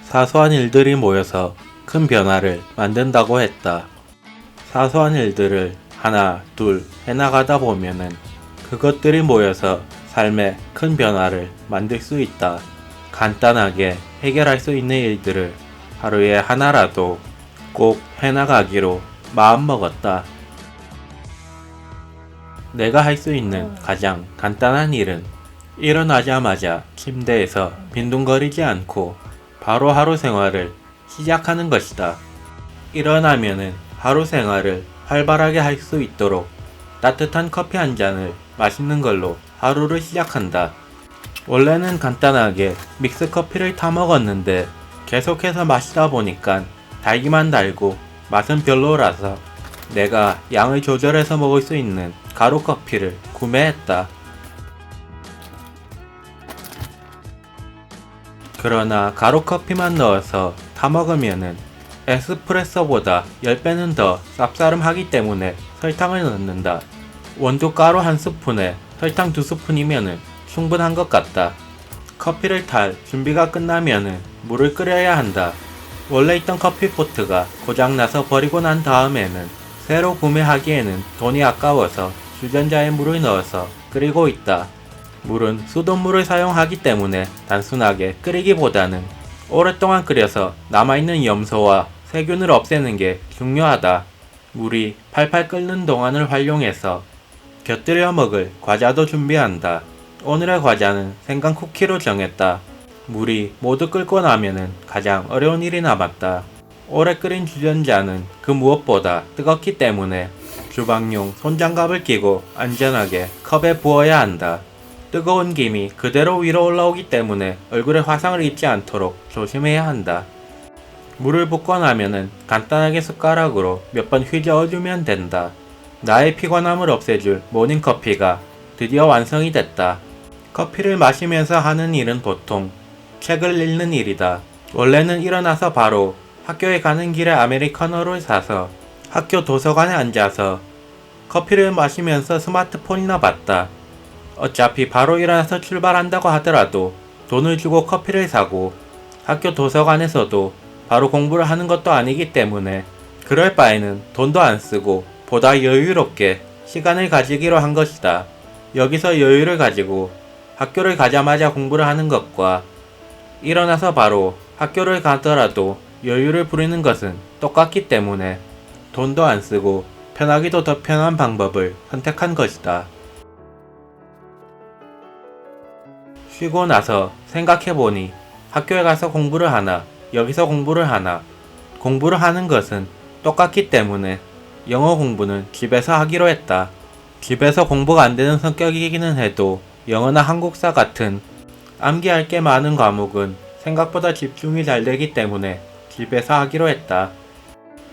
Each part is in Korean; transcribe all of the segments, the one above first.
사소한 일들이 모여서 큰 변화를 만든다고 했다. 사소한 일들을 하나, 둘 해나가다 보면은 그것들이 모여서 삶에 큰 변화를 만들 수 있다. 간단하게 해결할 수 있는 일들을 하루에 하나라도 꼭 해나가기로 마음먹었다. 내가 할 수 있는 가장 간단한 일은 일어나자마자 침대에서 빈둥거리지 않고 바로 하루 생활을 시작하는 것이다. 일어나면은 하루 생활을 활발하게 할 수 있도록 따뜻한 커피 한 잔을 마시는 걸로 하루를 시작한다. 원래는 간단하게 믹스 커피를 타 먹었는데 계속해서 마시다 보니까 달기만 달고 맛은 별로라서 내가 양을 조절해서 먹을 수 있는 가루 커피를 구매했다. 그러나 가루 커피만 넣어서 타 먹으면은 에스프레소보다 10배는 더 쌉싸름하기 때문에 설탕을 넣는다. 원두 가루 한 스푼에 설탕 2스푼이면은 충분한 것 같다. 커피를 탈 준비가 끝나면은 물을 끓여야 한다. 원래 있던 커피포트가 고장나서 버리고 난 다음에는 새로 구매하기에는 돈이 아까워서 주전자에 물을 넣어서 끓이고 있다. 물은 수돗물을 사용하기 때문에 단순하게 끓이기보다는 오랫동안 끓여서 남아있는 염소와 세균을 없애는 게 중요하다. 물이 팔팔 끓는 동안을 활용해서 곁들여 먹을 과자도 준비한다. 오늘의 과자는 생강 쿠키로 정했다. 물이 모두 끓고 나면은 가장 어려운 일이 남았다. 오래 끓인 주전자는 그 무엇보다 뜨겁기 때문에 주방용 손장갑을 끼고 안전하게 컵에 부어야 한다. 뜨거운 김이 그대로 위로 올라오기 때문에 얼굴에 화상을 입지 않도록 조심해야 한다. 물을 붓고 나면은 간단하게 숟가락으로 몇 번 휘저어주면 된다. 나의 피곤함을 없애줄 모닝커피가 드디어 완성이 됐다. 커피를 마시면서 하는 일은 보통 책을 읽는 일이다. 원래는 일어나서 바로 학교에 가는 길에 아메리카노를 사서 학교 도서관에 앉아서 커피를 마시면서 스마트폰이나 봤다. 어차피 바로 일어나서 출발한다고 하더라도 돈을 주고 커피를 사고 학교 도서관에서도 바로 공부를 하는 것도 아니기 때문에 그럴 바에는 돈도 안 쓰고 보다 여유롭게 시간을 가지기로 한 것이다. 여기서 여유를 가지고 학교를 가자마자 공부를 하는 것과 일어나서 바로 학교를 가더라도 여유를 부리는 것은 똑같기 때문에 돈도 안 쓰고 편하기도 더 편한 방법을 선택한 것이다. 쉬고 나서 생각해보니 학교에 가서 공부를 하나 여기서 공부를 하나 공부를 하는 것은 똑같기 때문에 영어 공부는 집에서 하기로 했다. 집에서 공부가 안 되는 성격이기는 해도 영어나 한국사 같은 암기할 게 많은 과목은 생각보다 집중이 잘 되기 때문에 집에서 하기로 했다.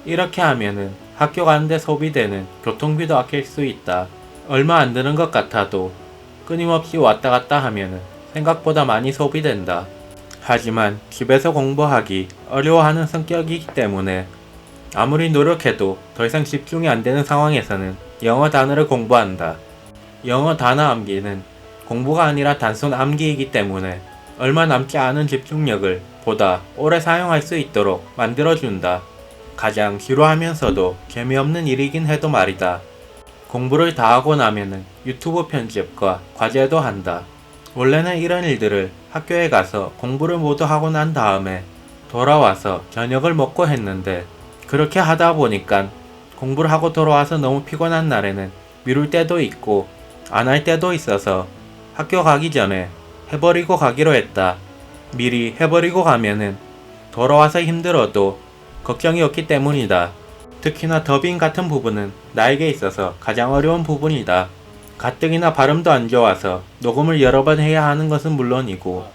이렇게 하면은 학교 가는데 소비되는 교통비도 아낄 수 있다. 얼마 안 드는 것 같아도 끊임없이 왔다 갔다 하면은 생각보다 많이 소비된다. 하지만 집에서 공부하기 어려워하는 성격이기 때문에 아무리 노력해도 더 이상 집중이 안 되는 상황에서는 영어 단어를 공부한다. 영어 단어 암기는 공부가 아니라 단순 암기이기 때문에 얼마 남지 않은 집중력을 보다 오래 사용할 수 있도록 만들어준다. 가장 지루하면서도 재미없는 일이긴 해도 말이다. 공부를 다 하고 나면은 유튜브 편집과 과제도 한다. 원래는 이런 일들을 학교에 가서 공부를 모두 하고 난 다음에 돌아와서 저녁을 먹고 했는데 그렇게 하다 보니까 공부를 하고 돌아와서 너무 피곤한 날에는 미룰 때도 있고 안 할 때도 있어서 학교 가기 전에 해버리고 가기로 했다. 미리 해버리고 가면은 돌아와서 힘들어도 걱정이 없기 때문이다. 특히나 더빙 같은 부분은 나에게 있어서 가장 어려운 부분이다. 가뜩이나 발음도 안 좋아서 녹음을 여러 번 해야 하는 것은 물론이고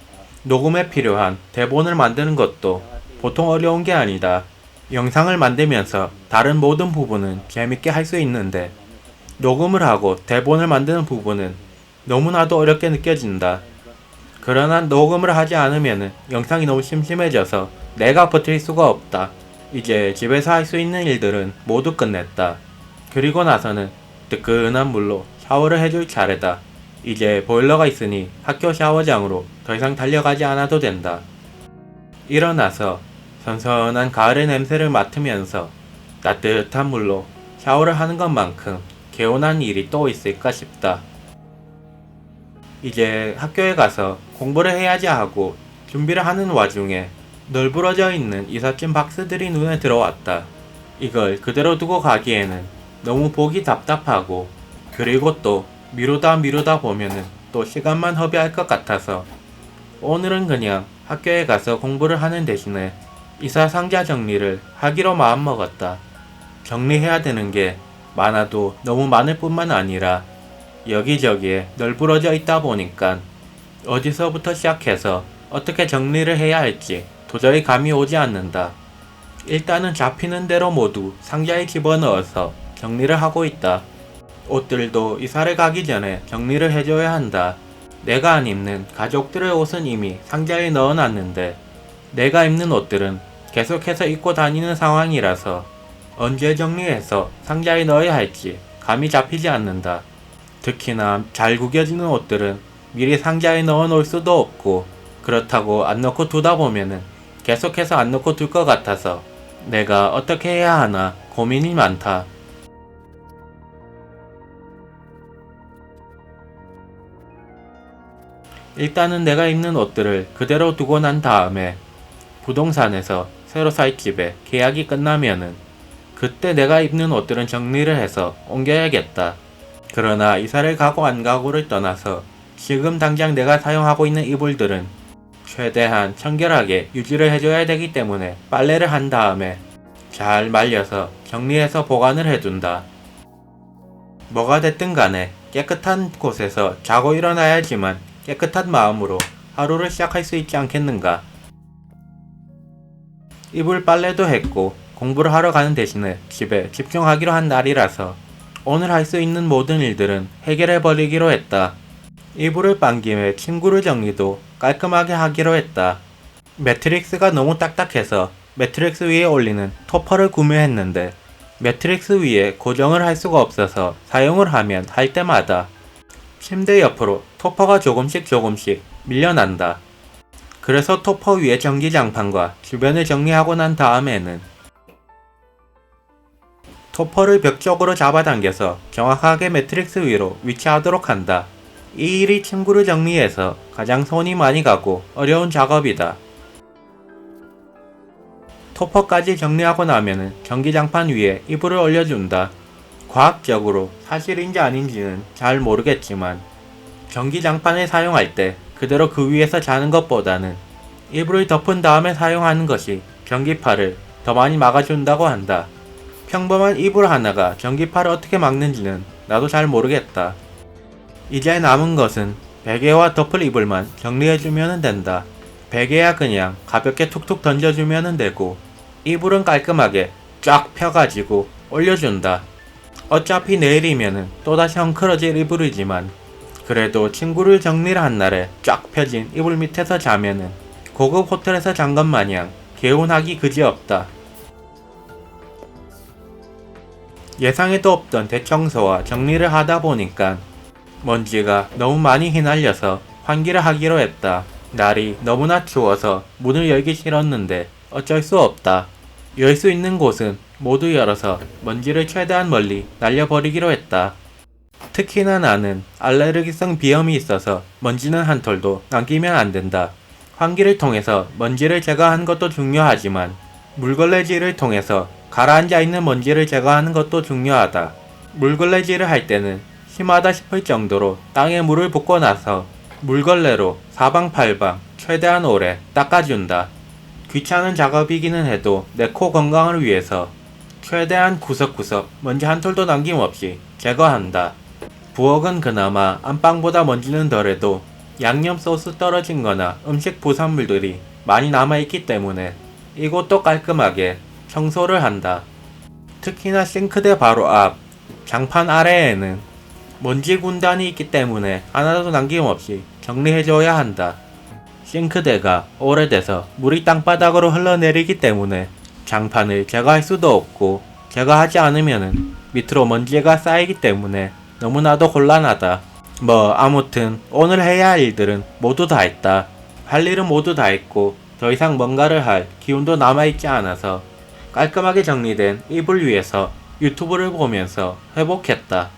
녹음에 필요한 대본을 만드는 것도 보통 어려운 게 아니다. 영상을 만들면서 다른 모든 부분은 재밌게 할 수 있는데 녹음을 하고 대본을 만드는 부분은 너무나도 어렵게 느껴진다. 그러나 녹음을 하지 않으면 영상이 너무 심심해져서 내가 버틸 수가 없다. 이제 집에서 할 수 있는 일들은 모두 끝냈다. 그리고 나서는 뜨끈한 물로 샤워를 해줄 차례다. 이제 보일러가 있으니 학교 샤워장으로 더 이상 달려가지 않아도 된다. 일어나서 선선한 가을의 냄새를 맡으면서 따뜻한 물로 샤워를 하는 것만큼 개운한 일이 또 있을까 싶다. 이제 학교에 가서 공부를 해야지 하고 준비를 하는 와중에 널브러져 있는 이삿짐 박스들이 눈에 들어왔다. 이걸 그대로 두고 가기에는 너무 보기 답답하고, 그리고 또 미루다 보면은 또 시간만 허비할 것 같아서 오늘은 그냥 학교에 가서 공부를 하는 대신에 이사 상자 정리를 하기로 마음먹었다. 정리해야 되는 게 많아도 너무 많을 뿐만 아니라 여기저기에 널브러져 있다 보니까 어디서부터 시작해서 어떻게 정리를 해야 할지 도저히 감이 오지 않는다. 일단은 잡히는 대로 모두 상자에 집어넣어서 정리를 하고 있다. 옷들도 이사를 가기 전에 정리를 해줘야 한다. 내가 안 입는 가족들의 옷은 이미 상자에 넣어놨는데 내가 입는 옷들은 계속해서 입고 다니는 상황이라서 언제 정리해서 상자에 넣어야 할지 감이 잡히지 않는다. 특히나 잘 구겨지는 옷들은 미리 상자에 넣어 놓을 수도 없고, 그렇다고 안 넣고 두다 보면은 계속해서 안 넣고 둘 것 같아서 내가 어떻게 해야 하나 고민이 많다. 일단은 내가 입는 옷들을 그대로 두고 난 다음에 부동산에서 새로 살 집에 계약이 끝나면은 그때 내가 입는 옷들은 정리를 해서 옮겨야겠다. 그러나 이사를 가고 안 가고를 떠나서 지금 당장 내가 사용하고 있는 이불들은 최대한 청결하게 유지를 해줘야 되기 때문에 빨래를 한 다음에 잘 말려서 정리해서 보관을 해둔다. 뭐가 됐든 간에 깨끗한 곳에서 자고 일어나야지만 깨끗한 마음으로 하루를 시작할 수 있지 않겠는가. 이불 빨래도 했고 공부를 하러 가는 대신에 집에 집중하기로 한 날이라서 오늘 할 수 있는 모든 일들은 해결해버리기로 했다. 이불을 빤 김에 침구를 정리도 깔끔하게 하기로 했다. 매트릭스가 너무 딱딱해서 매트릭스 위에 올리는 토퍼를 구매했는데 매트릭스 위에 고정을 할 수가 없어서 사용을 하면 할 때마다 침대 옆으로 토퍼가 조금씩 밀려난다. 그래서 토퍼 위에 전기장판과 주변을 정리하고 난 다음에는 토퍼를 벽 쪽으로 잡아당겨서 정확하게 매트릭스 위로 위치하도록 한다. 이 일이 침구를 정리해서 가장 손이 많이 가고 어려운 작업이다. 토퍼까지 정리하고 나면은 전기장판 위에 이불을 올려준다. 과학적으로 사실인지 아닌지는 잘 모르겠지만 전기장판을 사용할 때 그대로 그 위에서 자는 것보다는 이불을 덮은 다음에 사용하는 것이 전기파를 더 많이 막아준다고 한다. 평범한 이불 하나가 전기파를 어떻게 막는지는 나도 잘 모르겠다. 이제 남은 것은 베개와 덮을 이불만 정리해주면 된다. 베개야 그냥 가볍게 툭툭 던져주면 되고 이불은 깔끔하게 쫙 펴가지고 올려준다. 어차피 내일이면은 또다시 헝클어질 이불이지만 그래도 친구를 정리를 한 날에 쫙 펴진 이불 밑에서 자면은 고급 호텔에서 잔 것 마냥 개운하기 그지없다. 예상에도 없던 대청소와 정리를 하다 보니까 먼지가 너무 많이 휘날려서 환기를 하기로 했다. 날이 너무나 추워서 문을 열기 싫었는데 어쩔 수 없다. 열 수 있는 곳은 모두 열어서 먼지를 최대한 멀리 날려버리기로 했다. 특히나 나는 알레르기성 비염이 있어서 먼지는 한 톨도 남기면 안 된다. 환기를 통해서 먼지를 제거하는 것도 중요하지만 물걸레질을 통해서 가라앉아 있는 먼지를 제거하는 것도 중요하다. 물걸레질을 할 때는 심하다 싶을 정도로 땅에 물을 붓고 나서 물걸레로 사방팔방 최대한 오래 닦아준다. 귀찮은 작업이기는 해도 내 코 건강을 위해서 최대한 구석구석 먼지 한 톨도 남김없이 제거한다. 부엌은 그나마 안방보다 먼지는 덜해도 양념 소스 떨어진 거나 음식 부산물들이 많이 남아있기 때문에 이곳도 깔끔하게 청소를 한다. 특히나 싱크대 바로 앞 장판 아래에는 먼지 군단이 있기 때문에 하나도 남김없이 정리해줘야 한다. 싱크대가 오래돼서 물이 땅바닥으로 흘러내리기 때문에 장판을 제거할 수도 없고 제거하지 않으면은 밑으로 먼지가 쌓이기 때문에 너무나도 곤란하다. 아무튼 오늘 해야 할 일들은 모두 다 했다. 할 일은 모두 다 했고 더 이상 뭔가를 할 기운도 남아있지 않아서 깔끔하게 정리된 이불 위에서 유튜브를 보면서 회복했다.